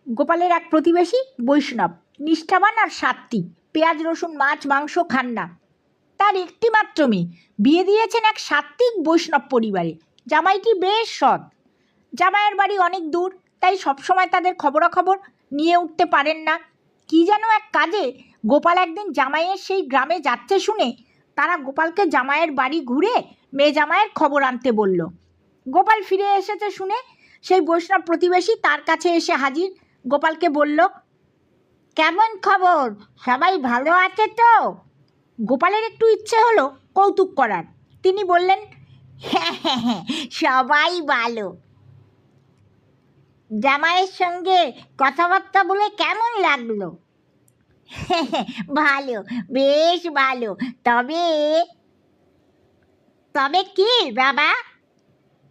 গোপালের এক প্রতিবেশী বৈষ্ণব, নিষ্ঠাবান আর সাত্ত্বিক, পেঁয়াজ রসুন মাছ মাংস খান না। তার একটি মাত্র মেয়ে, বিয়ে দিয়েছেন এক সাত্ত্বিক বৈষ্ণব পরিবারে। জামাইটি বেশ সৎ। জামাইয়ের বাড়ি অনেক দূর, তাই সবসময় তাদের খবরাখবর নিয়ে উঠতে পারেন না। কি যেন এক কাজে গোপাল একদিন জামাইয়ের সেই গ্রামে যাচ্ছে শুনে তারা গোপালকে জামাইয়ের বাড়ি ঘুরে মেয়ে জামাইয়ের খবর আনতে বলল। গোপাল ফিরে এসেছে শুনে সেই বৈষ্ণব প্রতিবেশী তার কাছে এসে হাজির। গোপালকে বলল, কেমন খবর, সবাই ভালো আছে তো? গোপালের একটু ইচ্ছে হলো কৌতুক করার। তিনি বললেন, হ্যাঁ হ্যাঁ হ্যাঁ, সবাই ভালো। জামাইয়ের সঙ্গে কথাবার্তা বলে কেমন লাগলো? ভালো, বেশ ভালো। তবে তবে কি বাবা,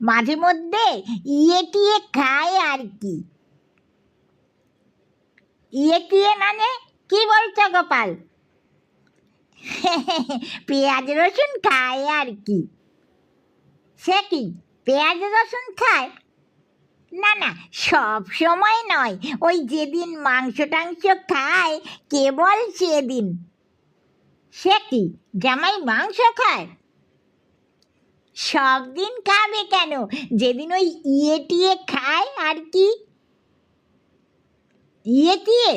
মাঝে মধ্যে টিয়ে খায় আর কি। টিয়ে মানে কি বলছো গোপাল? পেঁয়াজ রসুন খায় আর কি। সে কি, পেঁয়াজ রসুন খায়? না না, সব সময় নয়, ওই যেদিন মাংস টাংস খায় কেবল সেদিন। সে কি, জামাই মাংস খায়? সব দিন খাবে কেন, যেদিন ওই টিয়ে খায় আর কি। টিয়ে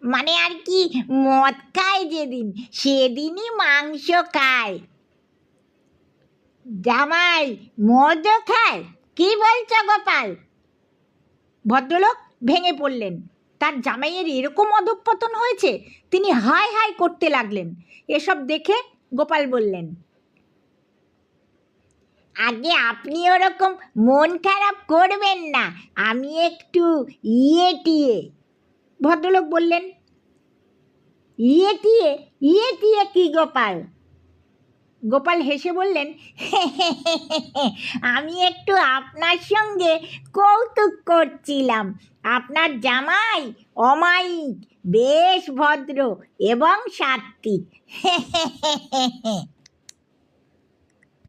মানে আর কি, মদ খায় যেদিন, সেদিনই মাংস খায়। জামাই মদও খায়? কি বলছো গোপাল? ভদ্রলোক ভেঙে পড়লেন। তার জামাইয়ের এরকম অধঃপতন হয়েছে, তিনি হাই হাই করতে লাগলেন। এসব দেখে গোপাল বললেন, আগে আপনি ওরকম মন খারাপ করবেন না, আমি একটু টিয়ে। ভদ্রলোক বললেন, টিয়ে কি গোপাল? গোপাল হেসে বললেন, আমি একটু আপনার সঙ্গে কৌতুক করছিলাম। আপনার জামাই অমায়িক, বেশ ভদ্র এবং সাত্ত্বিক।